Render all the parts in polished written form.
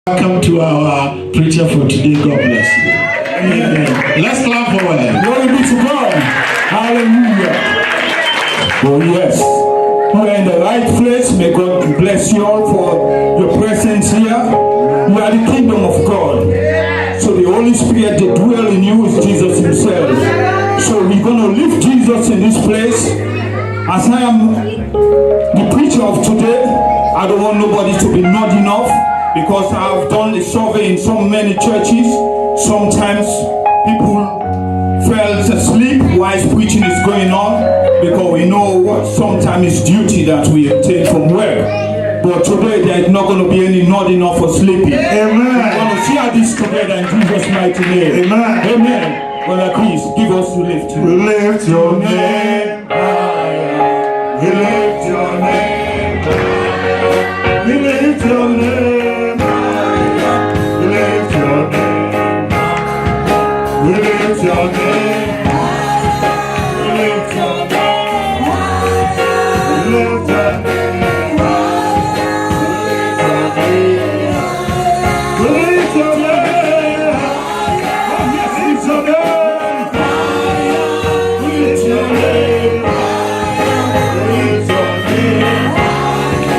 Welcome to our preacher for today. God bless you. Amen. Let's clap for him. Glory be to God. Hallelujah. Oh yes. You are in the right place. May God bless you all for your presence here. You are the kingdom of God. So the Holy Spirit that dwell in you is Jesus himself. So we're going to lift Jesus in this place. As I am the preacher of today, I don't want nobody to be nodding off, because I've done a survey in so many churches. Sometimes people fell asleep while preaching is going on, because we know what sometimes is duty that we take from work. But today there is not going to be any nodding off or sleeping. Amen. We're going to share this together in Jesus' mighty name. Amen. Amen. Well, please give us the lift. We lift your name higher. We lift your name higher. We lift your name higher. We lift your name higher. We lift your name higher. We lift your name higher. We lift your name higher.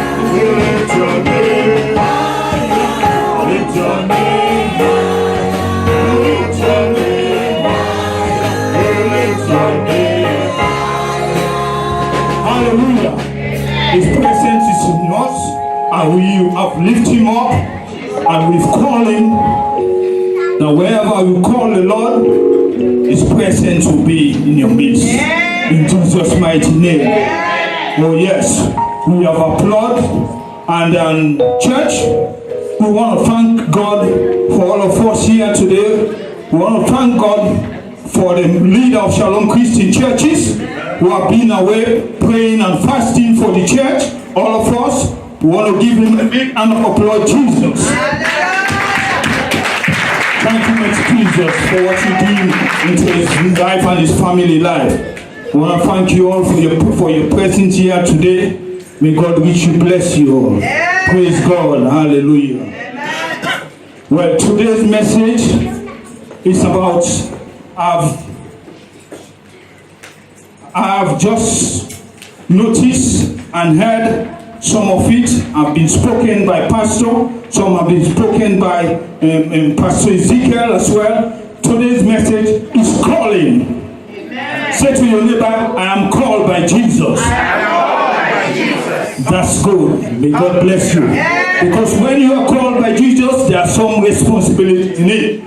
We lift your name higher. Hallelujah. His presence is in us, and we have lifted him up, and we've called him. Now wherever you call the Lord, his presence will be in your midst. In Jesus' mighty name. Oh yes, we have applauded, and church, we want to thank God for all of us here today. We want to thank God for the leader of Shalom Christian Churches who have been away praying and fasting for the church. All of us, we want to give him a big hand of applause, Jesus. Thank you much, Jesus, for what you did into his life and his family life. We want to thank you all for your presence here today. May God richly bless you all. Praise God. Hallelujah. Well, today's message is about I've just noticed and heard some of it have been spoken by Pastor, some have been spoken by Pastor Ezekiel as well. Today's message is calling. Amen. Say to your neighbor, I am called by Jesus. I am called by Jesus. That's good. May God bless you. Because when you are called by Jesus, there are some responsibility in it.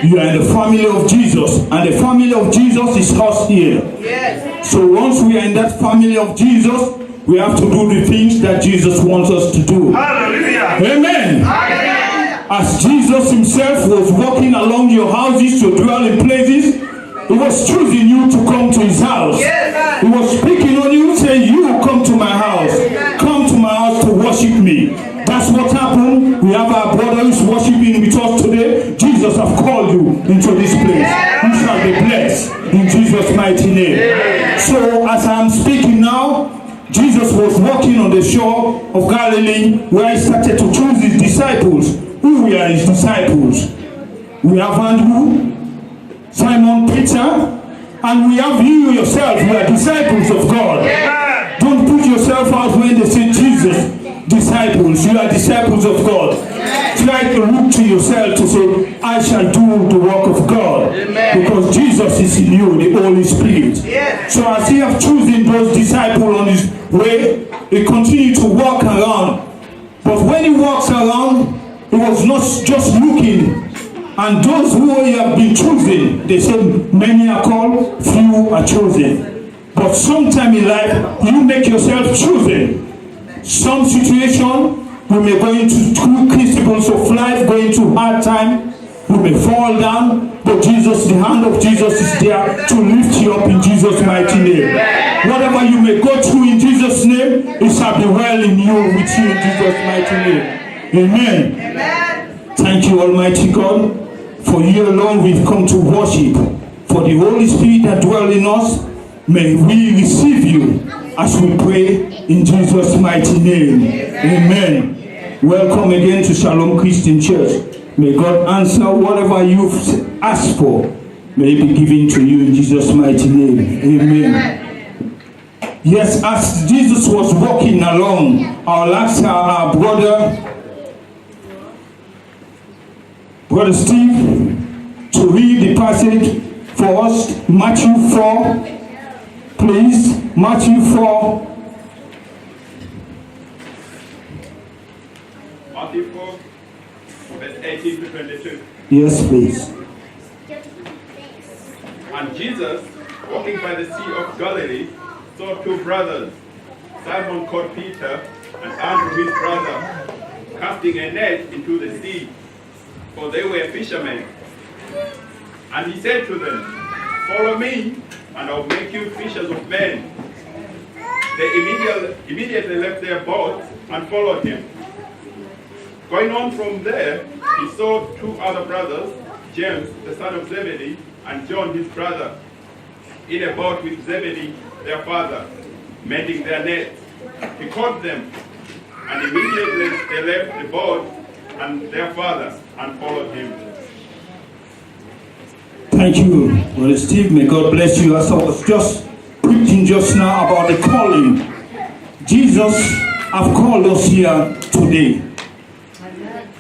You are in the family of Jesus, and the family of Jesus is us here. Yes. So once we are in that family of Jesus, we have to do the things that Jesus wants us to do. Hallelujah. Amen. Hallelujah. As Jesus himself was walking along your houses to dwell in places, he was choosing you to come to his house. Yes. He was speaking on you, saying, you come to my house. Come to my house to worship me. That's what happened. We have our brothers worshiping with us today. Jesus has called you into this place. You shall be blessed in Jesus' mighty name. So as I'm speaking now, Jesus was walking on the shore of Galilee, where he started to choose his disciples. Who were his disciples? We have Andrew, Simon Peter, and we have you yourself. We are disciples of God. Don't put yourself out when they say Jesus. Disciples, you are disciples of God. Try to look to yourself to say, I shall do the work of God. Amen. Because Jesus is in you, the Holy Spirit. Yes. So as he have chosen those disciples on his way, he continued to walk around. But when he walks around, he was not just looking. And those who he have been chosen, they said, many are called, few are chosen. But sometime in life, you make yourself chosen. Some situation, we may go into two principles of life, go into hard time, we may fall down, but Jesus, the hand of Jesus is there to lift you up in Jesus' mighty name. Whatever you may go through in Jesus' name, it shall be well in you, with you in Jesus' mighty name. Amen. Thank you, Almighty God, for you alone we've come to worship. For the Holy Spirit that dwells in us, may we receive you as we pray in Jesus' mighty name. Amen. Welcome again to Shalom Christian Church. May God answer whatever you've asked for. May it be given to you in Jesus' mighty name. Amen. Yes, as Jesus was walking along, I'll ask our brother Steve, to read the passage for us. Matthew 4, please. Matthew 4. Matthew 4, verse 18 to 22. Yes, please. And Jesus, walking by the Sea of Galilee, saw two brothers, Simon called Peter and Andrew his brother, casting a net into the sea, for they were fishermen. And he said to them, "Follow me, and I'll make you fishers of men." They immediately left their boats and followed him. Going on from there, he saw two other brothers, James, the son of Zebedee, and John, his brother, in a boat with Zebedee, their father, mending their nets. He caught them, and immediately they left the boat and their father and followed him. Thank you, Brother Steve. May God bless you. As I was just preaching just now about the calling, Jesus has called us here today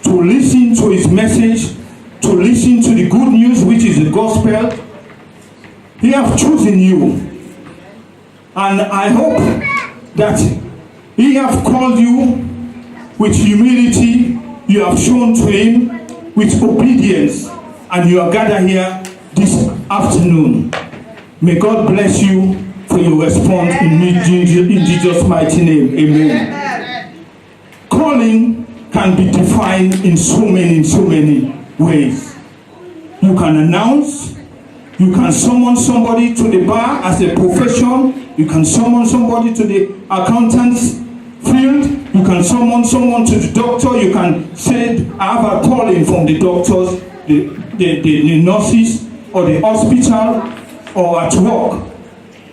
to listen to his message, to listen to the good news, which is the gospel. He has chosen you, and I hope that he has called you with humility. You have shown to him with obedience, and you are gathered here this afternoon. May God bless you for your response in Jesus' mighty name. Amen. Calling can be defined in so many ways. You can announce, you can summon somebody to the bar as a profession, you can summon somebody to the accountant's field, you can summon someone to the doctor, you can say, I have a calling from the doctors, the nurses, or the hospital, or at work.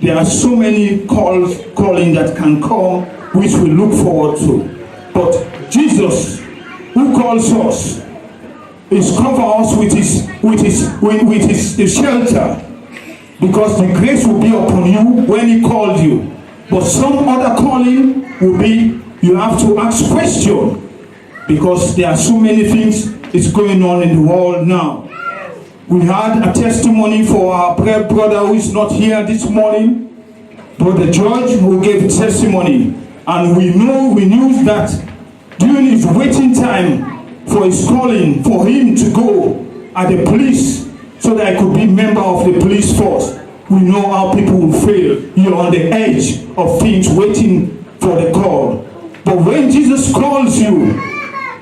There are so many calling that can come, which we look forward to. But Jesus, who calls us, is cover us with his shelter, because the grace will be upon you when he called you. But some other calling will be, you have to ask questions, because there are so many things is going on in the world now. We had a testimony for our brother who is not here this morning, Brother George, who gave testimony, and we knew that during his waiting time for his calling, for him to go at the police, so that I could be member of the police force. We know how people will fail. You're on the edge of things, waiting for the call. But when Jesus calls you,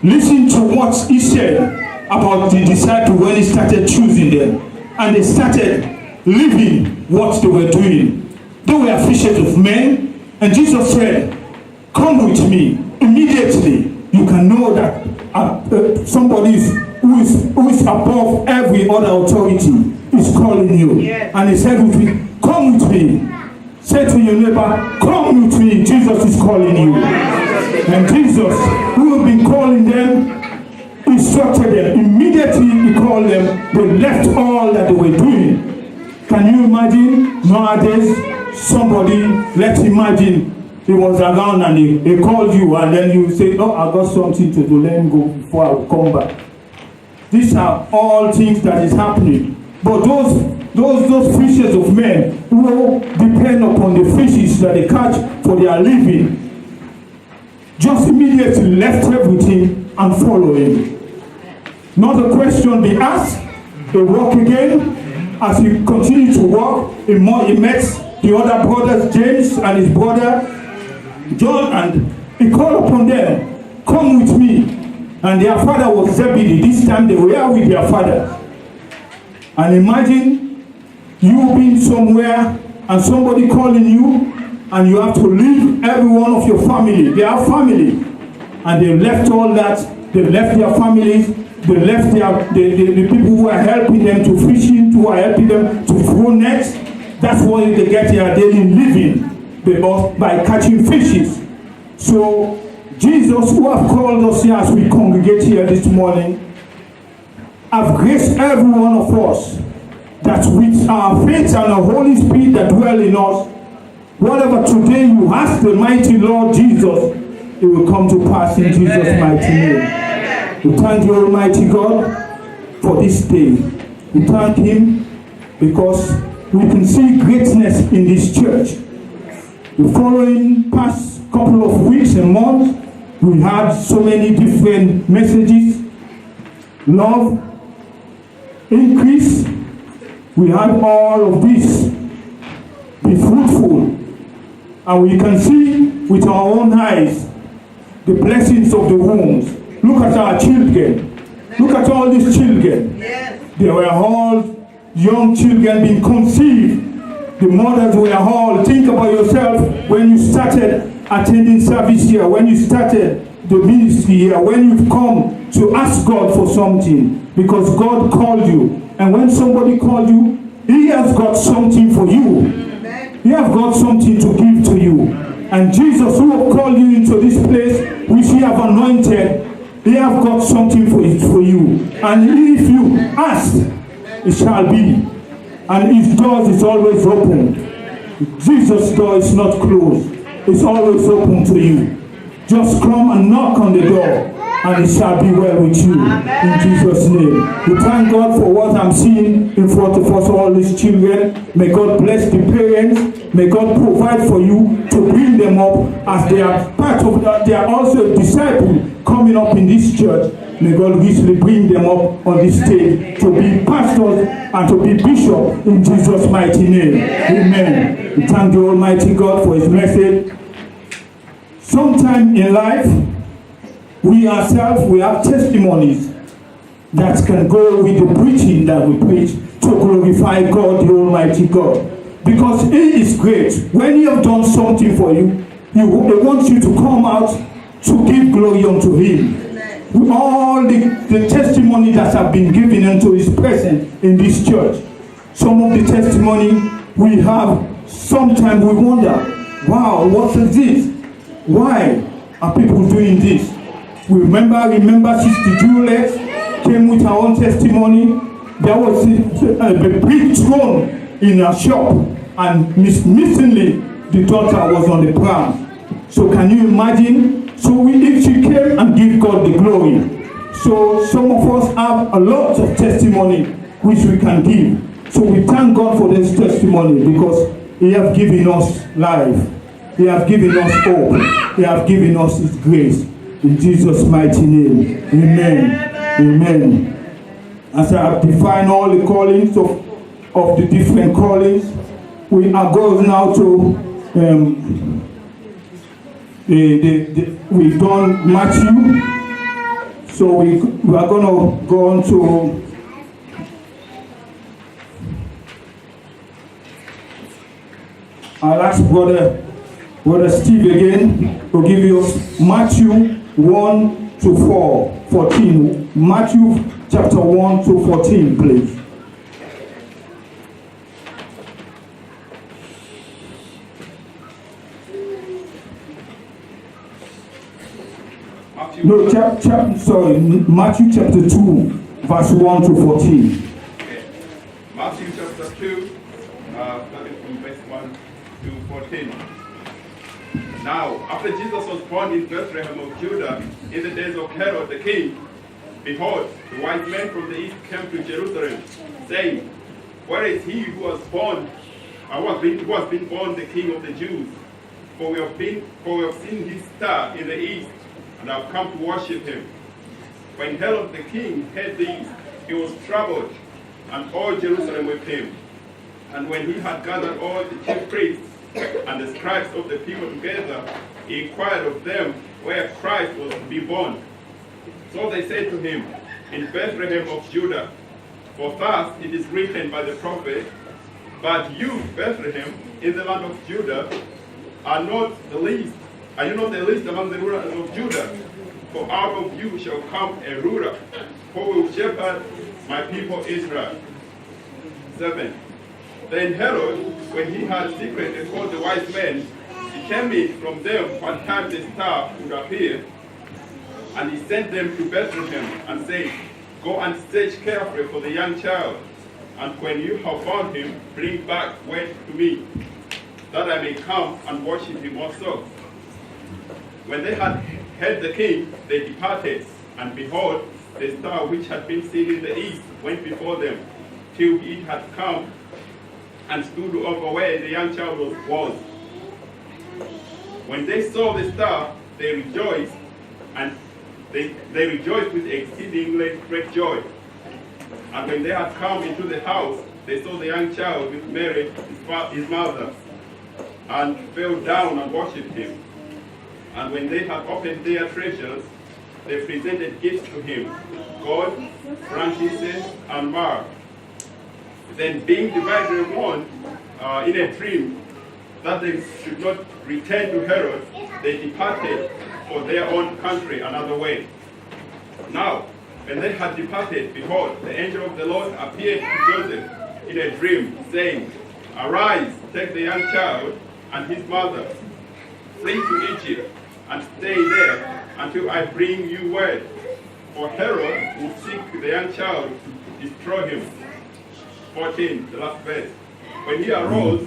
listen to what he said about the disciples when he started choosing them. And they started living what they were doing. They were fishers of men. And Jesus said, come with me. Immediately, you can know that somebody who is above every other authority is calling you. Yes. And he said with me, come with me. Say to your neighbor, come with me. Jesus is calling you. And Jesus, who have been calling them, instructed them. Immediately he called them. They left all that they were doing. Can you imagine nowadays somebody, let's imagine he was around and he called you, and then you say, oh, I got something to do, let him go before I come back. These are all things that is happening. But those fishers of men who depend upon the fishes that they catch for their living, just immediately left everything and followed him. Not a question they asked, they walk again. As he continued to walk, he met the other brothers, James and his brother John, and he called upon them, come with me. And their father was Zebedee. This time they were with their father. And imagine you being somewhere and somebody calling you, and you have to leave every one of your family. They are family. And they left all that. They left their families. They left the people who are helping them to fishing, who are helping them to throw nets. That's why they get their daily living, by catching fishes. So Jesus, who have called us here as we congregate here this morning, have graced every one of us that with our faith and the Holy Spirit that dwell in us, whatever today you ask the mighty Lord Jesus, it will come to pass in Jesus' mighty name. We thank the Almighty God for this day. We thank Him because we can see greatness in this church. The following past couple of weeks and months, we had so many different messages. Love, increase. We had all of this. Be fruitful. And we can see with our own eyes the blessings of the wombs. Look at our children. Look at all these children. They were all young children being conceived. The mothers were all, think about yourself when you started attending service here, when you started the ministry here, when you've come to ask God for something, because God called you. And when somebody called you, He has got something for you. He has got something to give to you. And Jesus, who have called you into this place, which He have anointed, He have got something for you. And if you ask, it shall be. And His doors is always open. Jesus' door is not closed. It's always open to you. Just come and knock on the door, and it shall be well with you. In Jesus' name. We thank God for what I'm seeing in front of us, all these children. May God bless the parents. May God provide for you to bring them up as they are part of that. They are also a disciple coming up in this church. May God richly bring them up on this stage to be pastors and to be bishops in Jesus' mighty name. Amen. We thank the Almighty God for His message. Sometime in life, we ourselves, we have testimonies that can go with the preaching that we preach to glorify God, the Almighty God. Because He is great. When He has done something for you, He wants you to come out to give glory unto Him. With all the testimony that have been given unto His presence in this church. Some of the testimony we have, sometimes we wonder, wow, what is this? Why are people doing this? We remember Sister Juliet came with her own testimony. There was a big throne in her shop, and mistakenly the daughter was on the ground. So can you imagine? So if she came and give God the glory. So some of us have a lot of testimony which we can give. So we thank God for this testimony because He has given us life. He has given us hope. He has given us His grace. In Jesus' mighty name. Amen. Amen. As I have defined all the callings of the different callings, we are going now to we've done Matthew, so we are going to go on to I'll ask Brother Steve again to give you Matthew 1 to 14. Matthew chapter 1 to 14, please. No, Matthew chapter 2, verse 1 to 14. Okay. Matthew chapter 2, starting from verse 1 to 14. Now, after Jesus was born in Bethlehem of Judah, in the days of Herod the king, behold, the wise men from the east came to Jerusalem, saying, where is he who has been born the King of the Jews? For we have seen his star in the east, and have come to worship him. When Herod the king heard this, he was troubled, and all Jerusalem with him. And when he had gathered all the chief priests and the scribes of the people together, he inquired of them where Christ was to be born. So they said to him, in Bethlehem of Judah, for thus it is written by the prophet, but you, Bethlehem, in the land of Judah, are you not the least among the rulers of Judah? For out of you shall come a ruler, who will shepherd my people Israel. 7. Then Herod, when he had secretly called the wise men, he determined from them what time the star would appear, and he sent them to Bethlehem and said, "Go and search carefully for the young child, and when you have found him, bring back word to me, that I may come and worship him also." When they had heard the king, they departed, and behold, the star which had been seen in the east went before them, till it had come and stood over where the young child was. When they saw the star, they rejoiced, and they rejoiced with exceedingly great joy. And when they had come into the house, they saw the young child with Mary, his mother, and fell down and worshipped him. And when they had opened their treasures, they presented gifts to him, gold, frankincense, and myrrh. Then, being divided among in a dream that they should not return to Herod, they departed for their own country another way. Now, when they had departed, behold, the angel of the Lord appeared to Joseph in a dream, saying, "Arise, take the young child and his mother, flee to Egypt, and stay there until I bring you word. For Herod will seek the young child to destroy him." 14, the last verse. When he arose,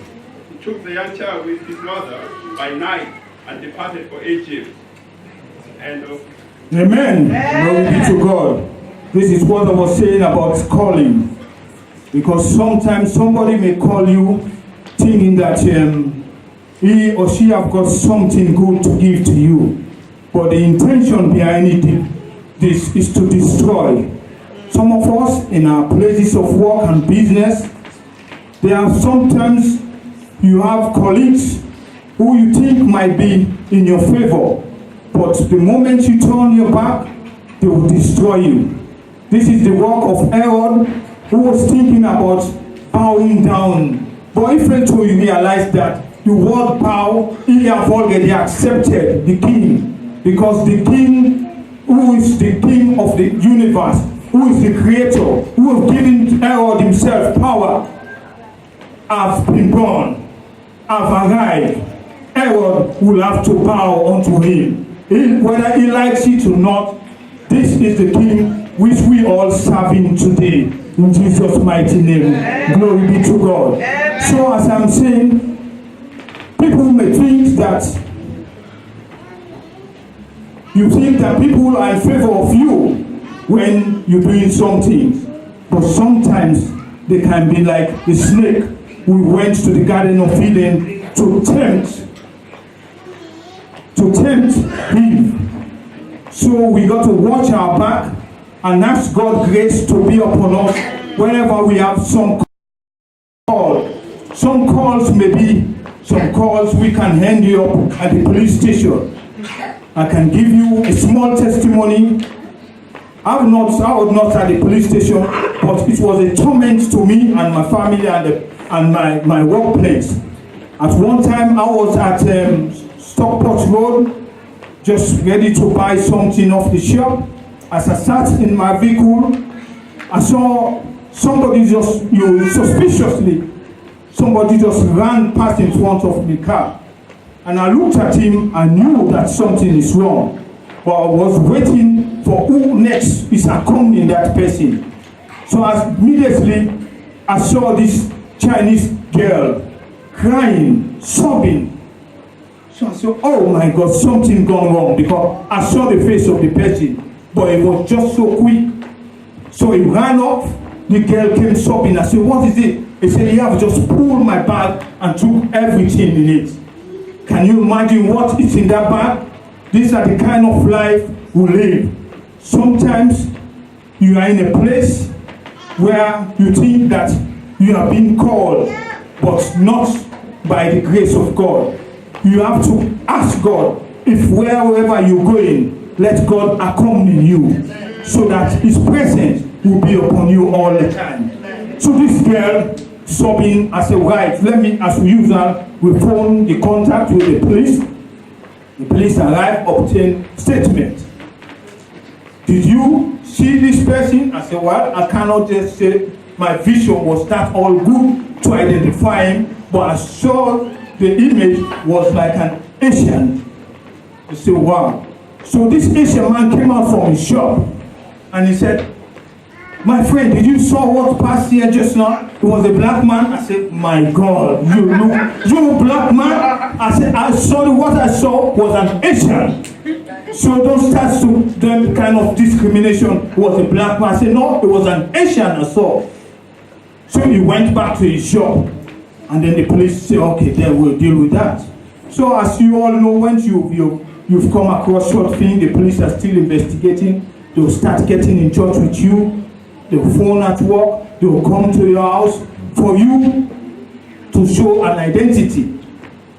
he took the young child with his mother by night and departed for Egypt. End of. Amen. Glory be to God. This is what I was saying about calling. Because sometimes somebody may call you thinking that he or she have got something good to give to you. But the intention behind this is to destroy. Some of us in our places of work and business, there are sometimes you have colleagues who you think might be in your favor, but the moment you turn your back, they will destroy you. This is the work of Herod, who was thinking about bowing down. But if failed to realize that the word bow, he have already accepted the king, because the king, who is the king of the universe, who is the creator, who has given Herod himself power, have been born, have arrived. Herod will have to bow unto him. Whether he likes it or not, this is the king which we all serving today. In Jesus' mighty name. Amen. Glory be to God. Amen. So as I'm saying, people may think that people are in favor of you when you're doing something. But sometimes they can be like the snake who went to the Garden of Eden to tempt Eve. So we got to watch our back and ask God grace to be upon us whenever we have some call. Some calls may be some calls we can hand you up at the police station. I can give you a small testimony. I was not at the police station, but it was a torment to me and my family and my workplace. At one time, I was at Stockport Road, just ready to buy something off the shop. As I sat in my vehicle, I saw somebody suspiciously ran past in front of the car. And I looked at him, I knew that something is wrong. But I was waiting for who next is accompanying that person. So immediately, I saw this Chinese girl crying, sobbing. So I said, oh my God, something gone wrong, because I saw the face of the person, but it was just so quick. So he ran off, the girl came sobbing. I said, what is it? He said, he have just pulled my bag and took everything in it. Can you imagine what is in that bag? These are the kind of life we live. Sometimes you are in a place where you think that you are being called, but not by the grace of God. You have to ask God, if wherever you're going, let God accompany you, so that His presence will be upon you all the time. So this girl sobbing, I said, right, let me, as usual, we phone the contact with the police. The police arrived, obtained statement. Did you see this person? I said, well, I cannot just say my vision was that all good to identify him, but I saw the image was like an Asian. You say, wow. So this Asian man came out from his shop and he said, my friend, did you saw what passed here just now? It was a black man. I said, my God, you black man? I said, I saw what I saw was an Asian. So don't start to them kind of discrimination. It was a black man. I said, no, it was an Asian I saw. So he went back to his shop. And then the police said, okay, then we'll deal with that. So as you all know, once you've come across such thing, the police are still investigating. They'll start getting in touch with you. They'll phone at work. They'll come to your house for you to show an identity.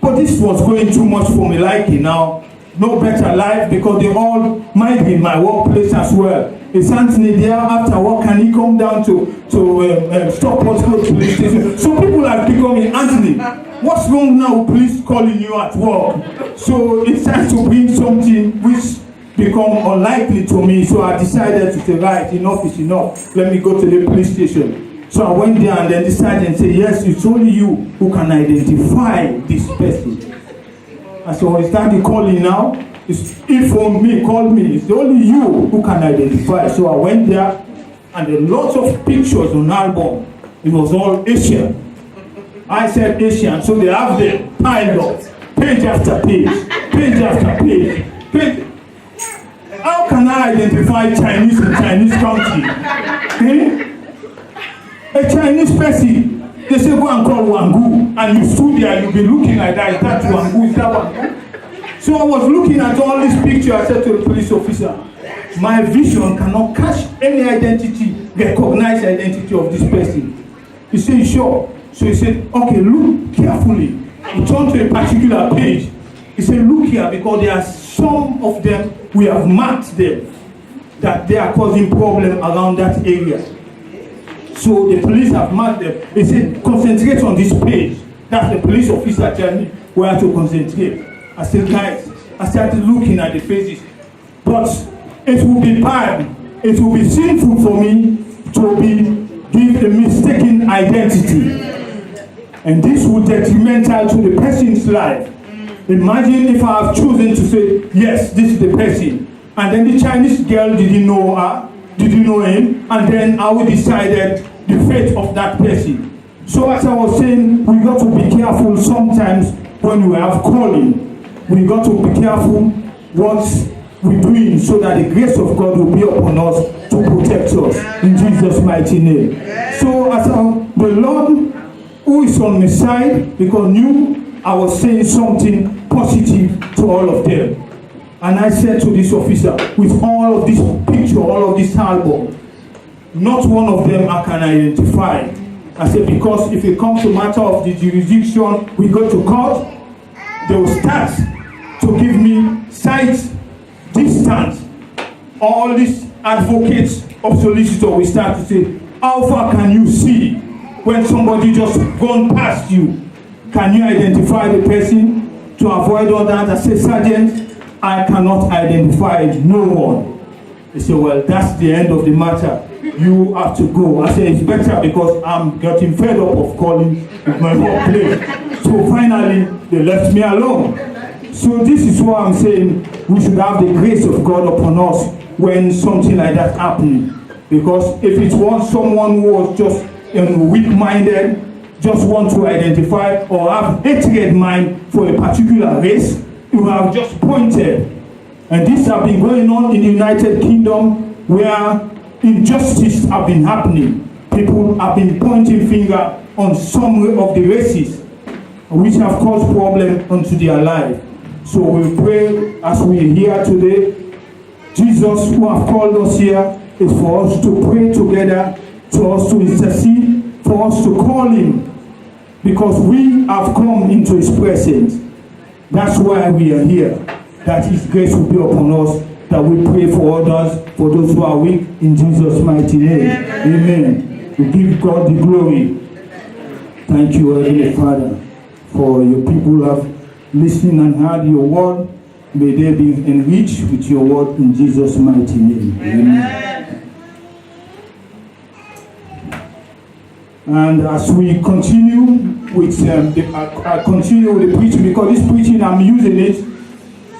But this was going too much for me liking now. No better life because they all might be in my workplace as well. Is Anthony there after work? Can he come down to Stockport police station? So people are becoming, Anthony, what's wrong now with police calling you at work? So it's time to bring something which become unlikely to me. So I decided to say, right, enough is enough. Let me go to the police station. So I went there and then the sergeant said, yes, it's only you who can identify this person. I said, well, is that the calling now? If for me, call me. It's only you who can identify. So I went there and there were lots of pictures on album. It was all Asian. I said Asian, so they have them piled up, page after page, page after page. How can I identify Chinese in Chinese country? A Chinese person, they say go and call Wangu, and you stood there, you'll be looking like that. Is that Wangu? Is that Wangu? So I was looking at all these pictures. I said to the police officer, my vision cannot catch any identity, recognize identity of this person. He said, sure. So he said, okay, look carefully. He turned to a particular page. He said, look here, because there are some of them, we have marked them, that they are causing problem around that area. So the police have marked them. He said, concentrate on this page. That's the police officer telling me where to concentrate. I said, guys, I started looking at the faces. But it will be bad, it will be sinful for me to give a mistaken identity. And this will be detrimental to the person's life. Imagine if I have chosen to say, yes, this is the person. And then the Chinese girl didn't know her, didn't know him, and then I would decided the fate of that person. So as I was saying, we got to be careful sometimes when we have calling. We got to be careful what we're doing so that the grace of God will be upon us to protect us in Jesus' mighty name. So as the Lord who is on my side, because knew I was saying something positive to all of them. And I said to this officer, with all of this picture, all of this album, not one of them I can identify. I said, because if it comes to matter of the jurisdiction, we go to court, they will start to give me sight distance. All these advocates of solicitor will start to say, how far can you see when somebody just gone past you? Can you identify the person? To avoid all that, I say, Sergeant, I cannot identify no one. They say, well, that's the end of the matter. You have to go. I say, it's better because I'm getting fed up of calling with my workplace. So finally, they left me alone. So this is what I'm saying. We should have the grace of God upon us when something like that happening. Because if it was someone who was just weak-minded, just want to identify or have hatred mind for a particular race, you have just pointed. And this has been going on in the United Kingdom where injustice have been happening. People have been pointing finger on some of the races which have caused problem onto their life. So we pray as we are here today, Jesus who have called us here is for us to pray together, for us to intercede, for us to call him, because we have come into his presence. That's why we are here, that his grace will be upon us, that we pray for others, for those who are weak, in Jesus' mighty name. Amen. We give God the glory. Thank you, Heavenly Father, for your people who have listened and heard your word. May they be enriched with your word in Jesus' mighty name. Amen. And as we continue with I continue with the preaching, because this preaching I'm using it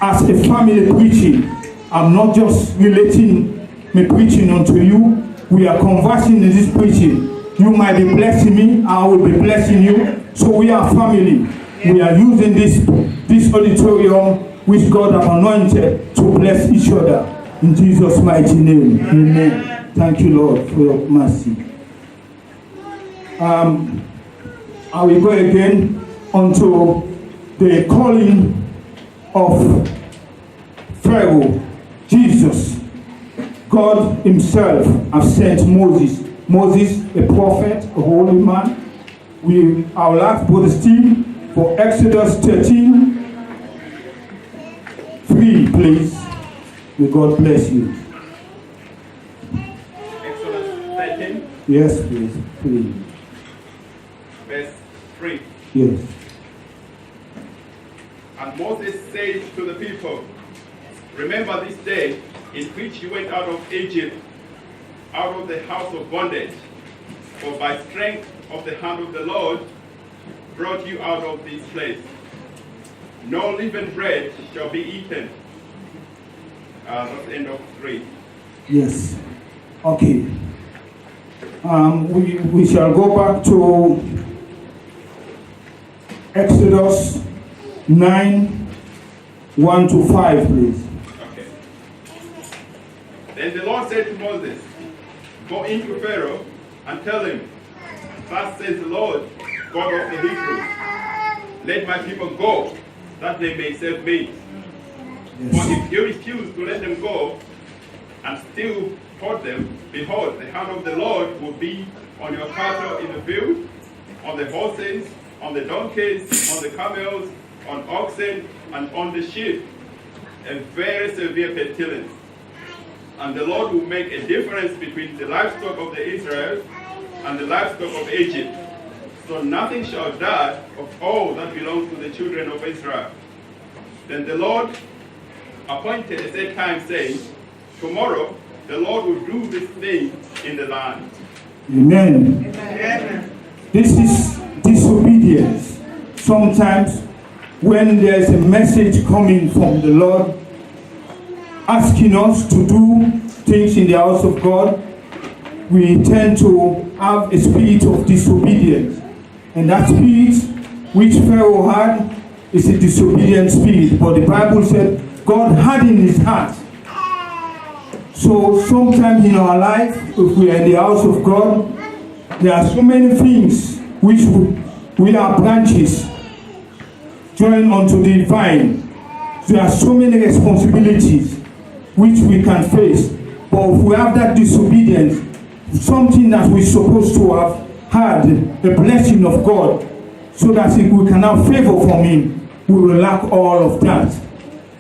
as a family preaching. I'm not just relating my preaching unto you. We are conversing in this preaching. You might be blessing me, I will be blessing you. So we are family. We are using this auditorium which God has anointed to bless each other. In Jesus' mighty name. Amen. Thank you, Lord, for your mercy. I will go again onto the calling of Pharaoh. Jesus, God himself has sent Moses. Moses, a prophet, a holy man. I will ask Brother Steve for Exodus 13, 3, please. May God bless you. Exodus 13. Yes, please. Please. Verse 3. Yes. And Moses said to the people, remember this day in which you went out of Egypt, out of the house of bondage, for by strength of the hand of the Lord brought you out of this place. No living bread shall be eaten. That's the end of 3. Yes. Okay. We shall go back to Exodus 9, 1 to 5, please. Okay. Then the Lord said to Moses, go into Pharaoh and tell him, thus says the Lord, God of the Hebrews, let my people go, that they may serve me. Yes. For if you refuse to let them go, and still hurt them, behold, the hand of the Lord will be on your cattle in the field, on the horses, on the donkeys, on the camels, on oxen, and on the sheep, a very severe pestilence. And the Lord will make a difference between the livestock of the Israelites and the livestock of Egypt. So nothing shall die of all that belongs to the children of Israel. Then the Lord appointed a set time, saying, tomorrow the Lord will do this thing in the land. Amen. Amen. This is disobedience. Sometimes when there's a message coming from the Lord asking us to do things in the house of God, we tend to have a spirit of disobedience. And that spirit which Pharaoh had is a disobedient spirit. But the Bible said God had in his heart. So sometimes in our life, if we are in the house of God, there are so many things which we are branches joined onto the vine. There are so many responsibilities which we can face. But if we have that disobedience, something that we're supposed to have had, a blessing of God, so that if we can have favor from him, we will lack all of that.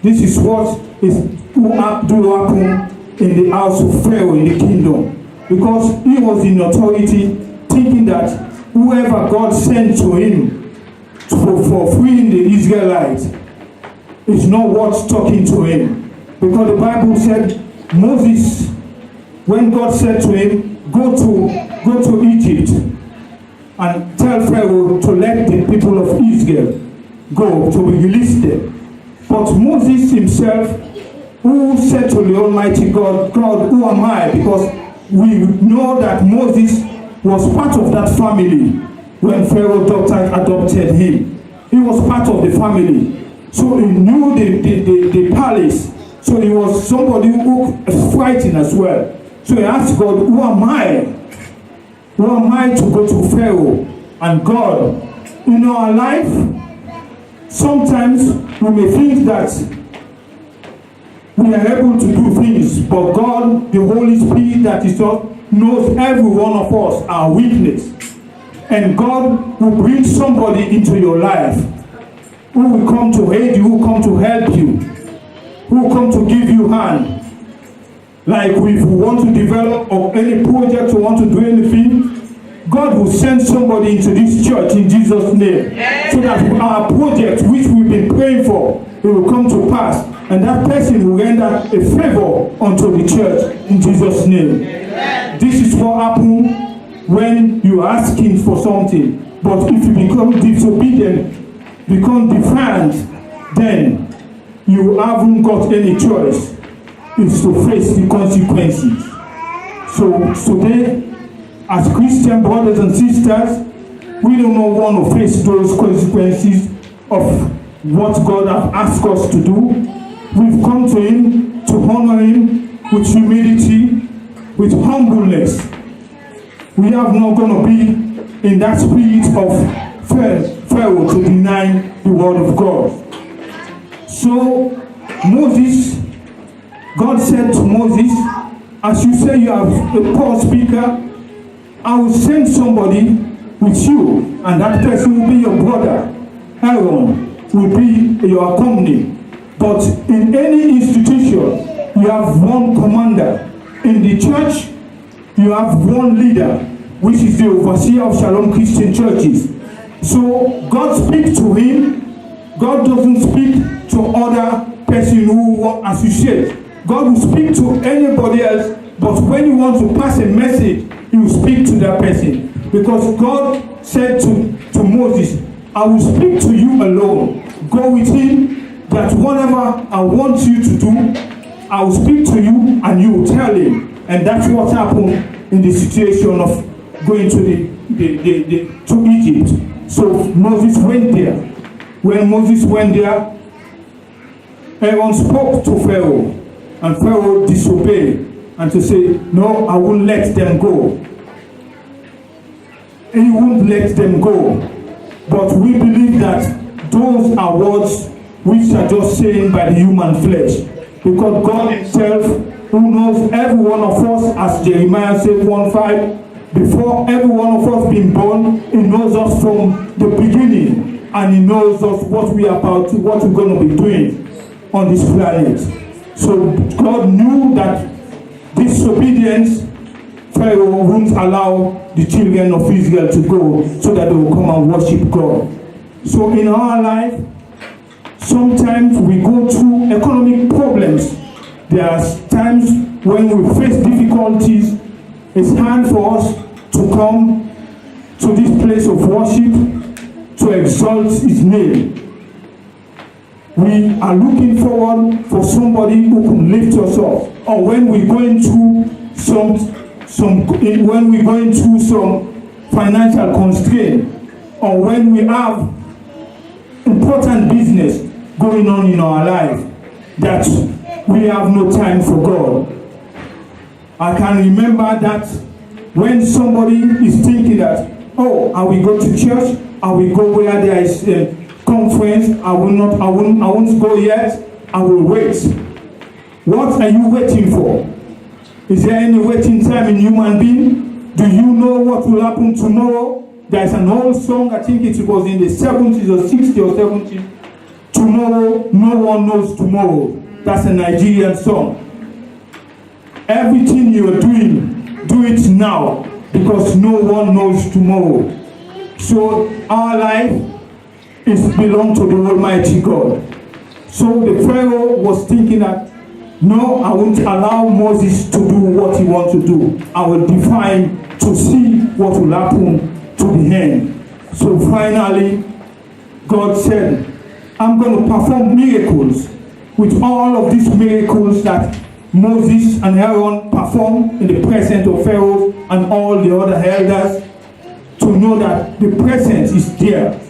This is what is to happen in the house of Pharaoh in the kingdom. Because he was in authority, thinking that whoever God sent to him for freeing the Israelites is not worth talking to him. Because the Bible said Moses, when God said to him, go to Egypt and tell Pharaoh to let the people of Israel go, to release them. But Moses himself, who said to the Almighty God, God, who am I? Because we know that Moses was part of that family when Pharaoh adopted him. He was part of the family. So he knew the palace. So he was somebody who was fighting as well. So he asked God, who am I? Who am I to go to Pharaoh? And God, in our life, sometimes we may think that we are able to do things, but God, the Holy Spirit that is up, knows every one of us, our weakness. And God will bring somebody into your life who will come to aid you, who will come to help you, who will come to give you hand. Like if we want to develop or any project or want to do anything, God will send somebody into this church in Jesus' name. So that our project which we've been praying for, it will come to pass. And that person will render a favor unto the church in Jesus' name. This is what happened when you are asking for something. But if you become disobedient, become defiant, then you haven't got any choice. It's to face the consequences. So today, as Christian brothers and sisters, we do not want to face those consequences of what God has asked us to do. We've come to Him to honor Him with humility, with humbleness. We are not going to be in that spirit of Pharaoh to deny the word of God. So Moses, God said to Moses, as you say you are a poor speaker, I will send somebody with you, and that person will be your brother. Aaron will be your company. But in any institution, you have one commander. In the church, you have one leader, which is the overseer of Shalom Christian Churches. So God speaks to him. God doesn't speak to other person who associate. God will speak to anybody else, but when you want to pass a message, He will speak to that person. Because God said to Moses, I will speak to you alone. Go with him, that whatever I want you to do, I will speak to you and you will tell him. And that's what happened in the situation of going to to Egypt. So Moses went there. When Moses went there, Aaron spoke to Pharaoh, and Pharaoh disobeyed and to say, no, I won't let them go. He won't let them go. But we believe that those are words which are just saying by the human flesh. Because God Himself, who knows every one of us, as Jeremiah said 1:5, before every one of us being born, He knows us from the beginning, and He knows us what we are about to, what we're going to be doing on this planet. So God knew that disobedience, Pharaoh wouldn't allow the children of Israel to go so that they will come and worship God. So in our life, sometimes we go through economic problems. There are times when we face difficulties. It's hard for us to come to this place of worship to exalt His name. We are looking forward for somebody who can lift us up. Or when we're going through some financial constraint, or when we have important business going on in our life, that we have no time for God. I can remember that when somebody is thinking that, oh, I will go to church, I will go where there is a conference, I won't go yet, I will wait. What are you waiting for? Is there any waiting time in human being? Do you know what will happen tomorrow? There's an old song, I think it was in the 70s or 60s or 70s. Tomorrow, no one knows tomorrow. That's a Nigerian song. Everything you are doing, do it now, because no one knows tomorrow. So our life belongs to the Almighty God. So the Pharaoh was thinking that, no, I won't allow Moses to do what he wants to do. I will define to see what will happen to the end. So finally, God said, I'm going to perform miracles. With all of these miracles that Moses and Aaron performed in the presence of Pharaoh and all the other elders, to know that the presence is there.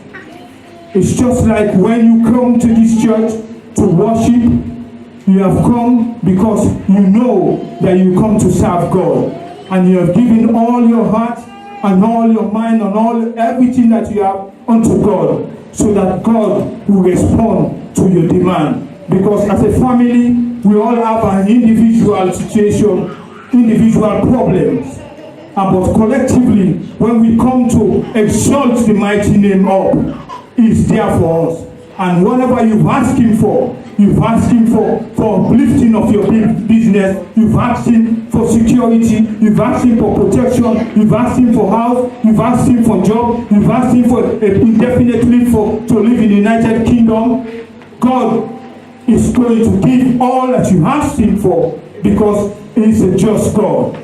It's just like when you come to this church to worship, you have come because you know that you come to serve God, and you have given all your heart and all your mind and everything that you have unto God, so that God will respond to your demand. Because as a family, we all have an individual situation, individual problems. But collectively, when we come to exalt the mighty name up, He's there for us. And whatever you've asked Him for, you've asked Him for uplifting of your business, you've asked Him for security, you've asked Him for protection, you've asked Him for house, you've asked Him for job, you've asked Him for indefinitely to live in the United Kingdom. God is going to give all that you asked Him for, because He is a just God.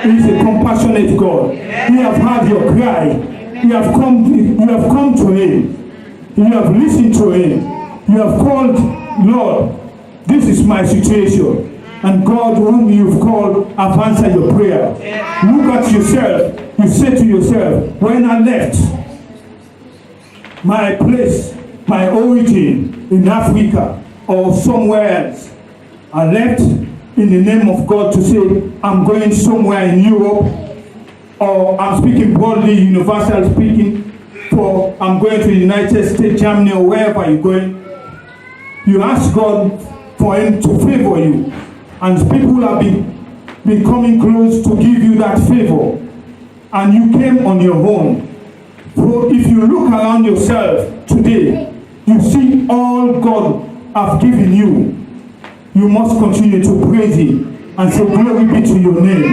He is a compassionate God. He has heard your cry. You have come to him. You have listened to him. You have called, Lord, this is my situation. And God, whom you've called, have answered your prayer. Look at yourself. You say to yourself, when I left my place, my origin in Africa or somewhere else, I left in the name of God to say, I'm going somewhere in Europe, or I'm speaking broadly, universal speaking, for I'm going to the United States, Germany, or wherever you're going. You ask God for him to favor you. And people have been coming close to give you that favor. And you came on your own. So if you look around yourself today, you see all God have given you. You must continue to praise him and say, glory be to your name.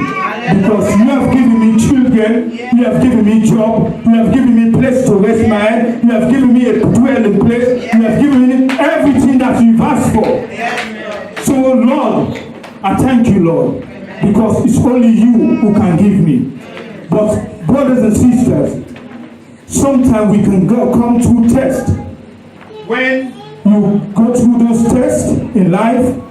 Because you have given me children, you have given me job, you have given me place to rest my head, you have given me a dwelling place, you have given me everything that you've asked for. So Lord, I thank you, Lord, because it's only you who can give me. But brothers and sisters, sometimes we can come through tests. When you go through those tests in life,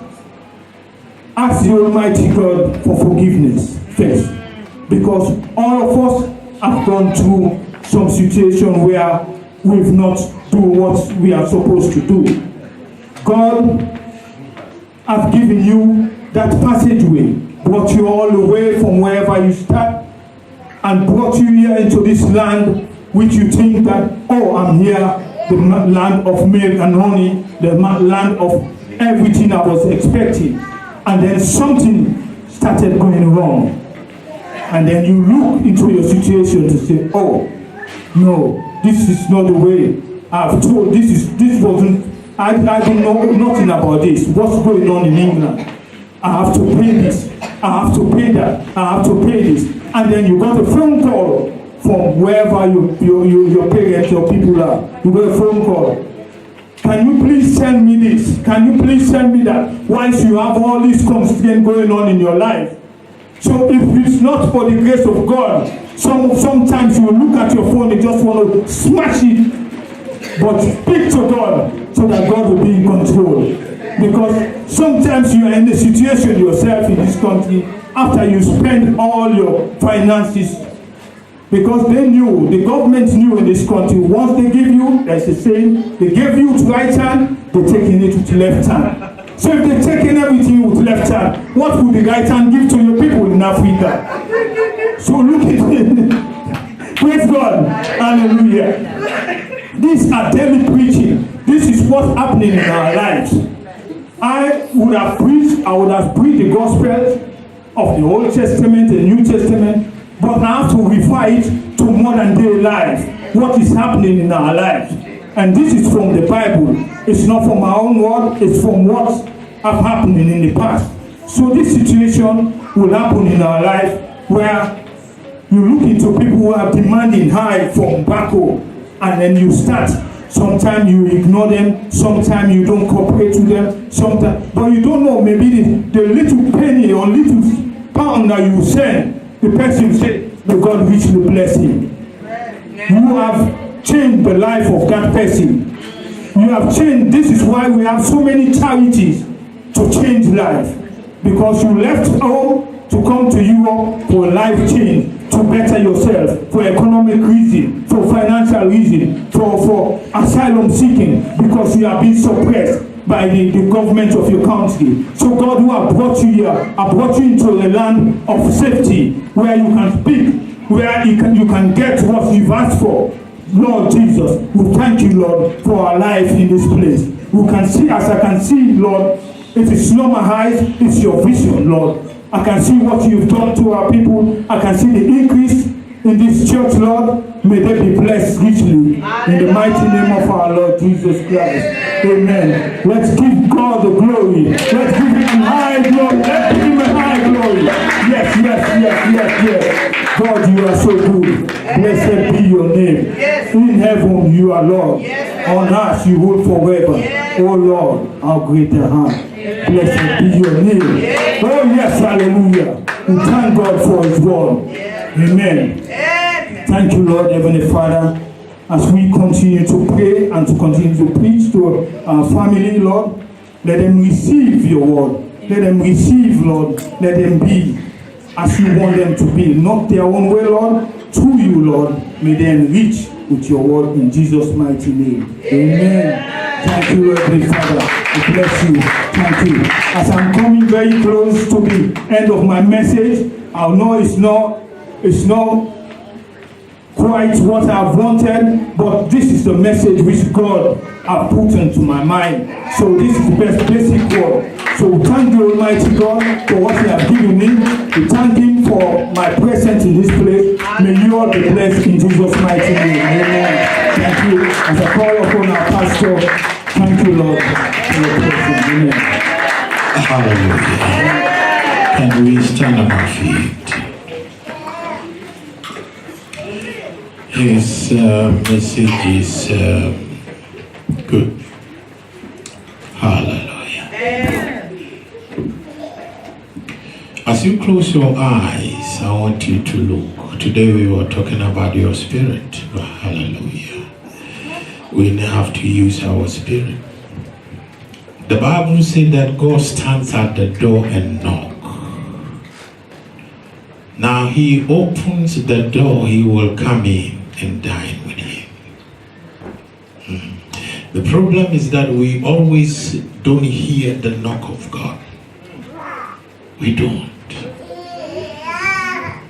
ask the Almighty God for forgiveness first. Because all of us have gone through some situation where we've not done what we are supposed to do. God has given you that passageway, brought you all the way from wherever you start, and brought you here into this land which you think that, oh, I'm here, the land of milk and honey, the land of everything I was expecting. And then something started going wrong. And then you look into your situation to say, oh, no, this is not the way I've told, this wasn't, I don't know nothing about this. What's going on in England? I have to pay this, I have to pay that, I have to pay this. And then you got a phone call from wherever your parents, your people are. You got a phone call. Can you please send me this? Can you please send me that? Once you have all these constraints going on in your life. So if it's not for the grace of God, sometimes you look at your phone and just want to smash it. But speak to God so that God will be in control. Because sometimes you are in a situation yourself in this country after you spend all your finances. Because they knew, the government knew in this country, once they give you, there's a saying, they give you with right hand, they're taking it with left hand. So if they're taking everything with left hand, what would the right hand give to your people in Africa? So look at it. Praise God. Hallelujah. These are daily preaching. This is what's happening in our lives. I would have preached the gospel of the Old Testament and New Testament, but I have to refer it to modern day life, what is happening in our lives. And this is from the Bible. It's not from our own word, it's from what have happened in the past. So this situation will happen in our life where you look into people who are demanding high from back home, and then you start. Sometimes you ignore them, sometimes you don't cooperate with them, sometimes, but you don't know, maybe the little penny or little pound that you send, the person say, may God richly bless him. You have changed the life of that person. You have changed. This is why we have so many charities to change life. Because you left home to come to Europe for life change, to better yourself, for economic reason, for financial reason, for asylum seeking, because you have been suppressed by the government of your country. So God, who have brought you here, have brought you into a land of safety, where you can speak, where you can get what you've asked for. Lord Jesus, we thank you, Lord, for our life in this place. We can see, as I can see, Lord, if it's not my eyes, it's your vision, Lord. I can see what you've done to our people. I can see the increase in this church, Lord. May they be blessed richly. In the mighty name of our Lord Jesus Christ. Amen. Let's give God the glory. Let's give him high glory. Let's give him a high glory. Yes. God, you are so good. Blessed be your name. In heaven, you are Lord. On earth, you rule forever. Oh Lord, how great a hand. Blessed be your name. Oh yes, hallelujah. We thank God for His word. Amen. Thank you, Lord, Heavenly Father, as we continue to pray and to continue to preach to our family, Lord. Let them receive your word. Let them receive, Lord. Let them be as you want them to be. Not their own way, Lord. Through you, Lord. May they enrich with your word in Jesus' mighty name. Amen. Thank you, Lord, Heavenly Father. I bless you. Thank you. As I'm coming very close to the end of my message, I know it's not quite what I've wanted, but this is the message which God has put into my mind. So this is the best basic word. So thank the Almighty God for what He has given me. We thank Him for my presence in this place. May you all be blessed in Jesus' mighty name. Amen. Thank you. As I call upon our pastor, thank you, Lord, for your presence. Amen. Hallelujah. Can we stand on our feet? His message is good. Hallelujah. As you close your eyes, I want you to look. Today we were talking about your spirit. Hallelujah. We have to use our spirit. The Bible says that God stands at the door and knocks. Now He opens the door, He will come in and dine with Him. The problem is that we always don't hear the knock of God. We don't.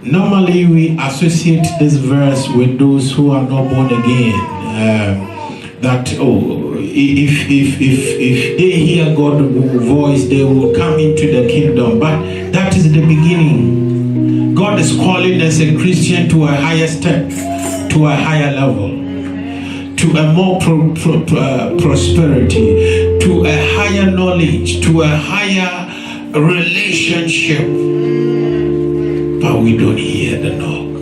Normally we associate this verse with those who are not born again. That if they hear God's voice, they will come into the kingdom. But that is the beginning. God is calling us a Christian to a higher step, to a higher level, to a more prosperity, to a higher knowledge, to a higher relationship. But we don't hear the knock.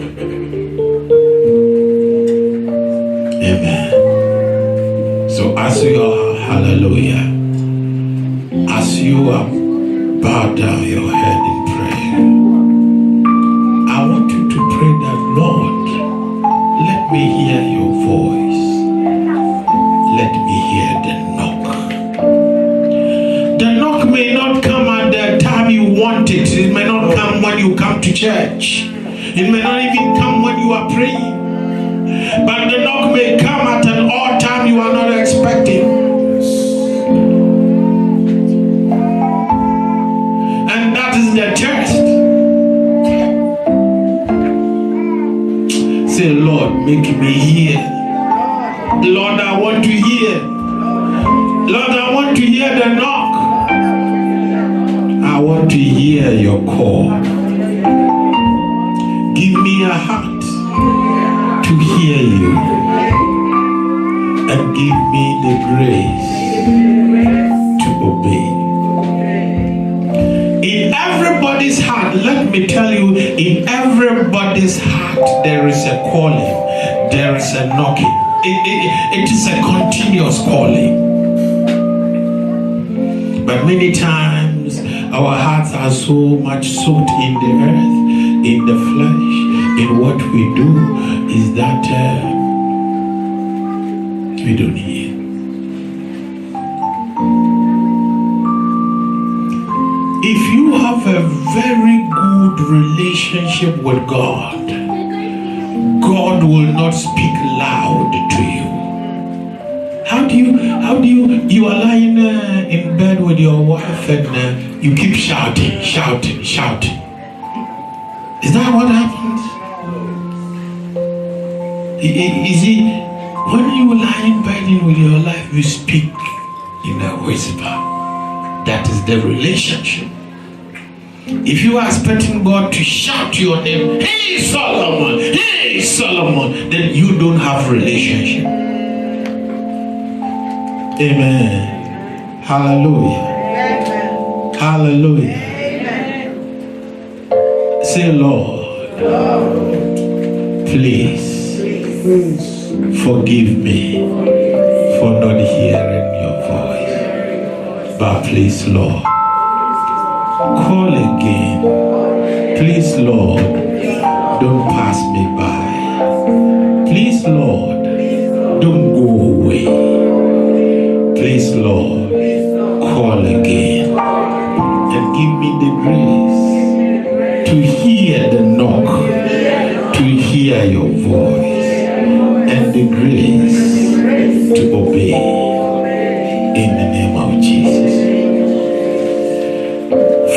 Amen. So as you are, hallelujah, as you are bowed down your head in prayer, I want you to pray that, Lord, let me hear your voice. Let me hear the knock. The knock may not come at the time you want it. It may not come when you come to church. It may not even come when you are praying. But the knock may come at an odd time you are not expecting. And that is the test. Say, Lord, make me hear. Lord, I want to hear. Lord, I want to hear the knock. I want to hear your call. Give me a heart to hear you, and give me the grace to obey. In everybody's heart, let me tell you, in everybody's heart there is a calling, there is a knocking. It is a continuous calling. But many times our hearts are so much soaked in the earth, in the flesh, in what we do, is that we don't hear. If you have a very good relationship with God, God will not speak loud to you. How do you are lying in bed with your wife and you keep shouting? Is that what happens? Is it when you lie in bed with your life, you speak in a whisper? That is the relationship. If you are expecting God to shout your name, hey Solomon, then you don't have relationship. Amen. Hallelujah. Amen. Hallelujah. Amen. Say, Lord, please forgive me for not hearing your voice. But please, Lord, call again. Please, Lord, don't pass me by. Please, Lord, don't go away. Please, Lord, call again and give me the grace to hear the knock, to hear your voice, and the grace to obey. In the name of Jesus.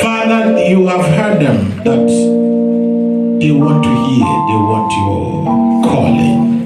Father, you have heard them that they want to hear, they want your calling.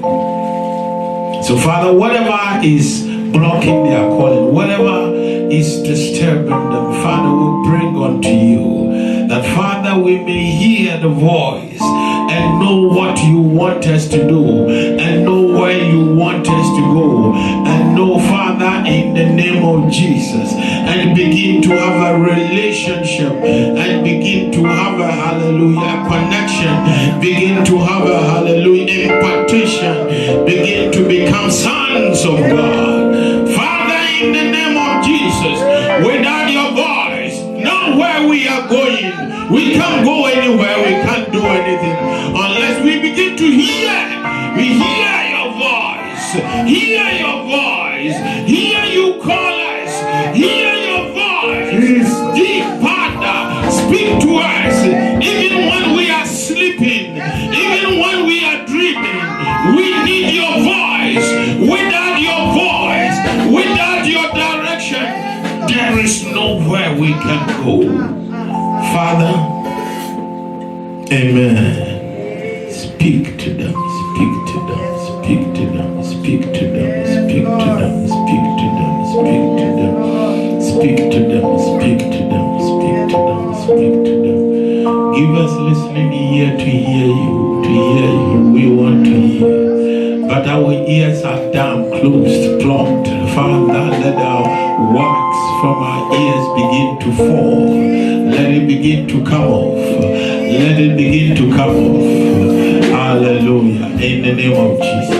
So Father, whatever is blocking their calling, whatever is disturbing them, Father, we bring unto you, that Father, we may hear the voice and know what you want us to do, and know where you want us to go, and know, Father, in the name of Jesus, and begin to have a relationship, and begin to have a hallelujah connection, begin to have a hallelujah impartation, begin to become sons of God. Father, in the name of Jesus, without your voice, nowhere we are going. We can't go anywhere, we can't do anything unless we begin to hear. We hear your voice, hear your voice, hear you call us, hear your voice. Deep Father, speak to us, even when we are sleeping, even when we are dreaming. We need your voice. Without your voice, without your direction, there is nowhere we can go. Father, amen. Speak to them, speak to them, speak to them, speak to them, speak to them, speak to them, speak to them, speak to them, speak to them, speak to them, speak to them. Give us listening ear to hear you, to hear you. We want to hear, but our ears are down, closed, plugged. Father, let our wax from our ears begin to fall. Let it begin to come off. Let it begin to come off. Hallelujah. In the name of Jesus.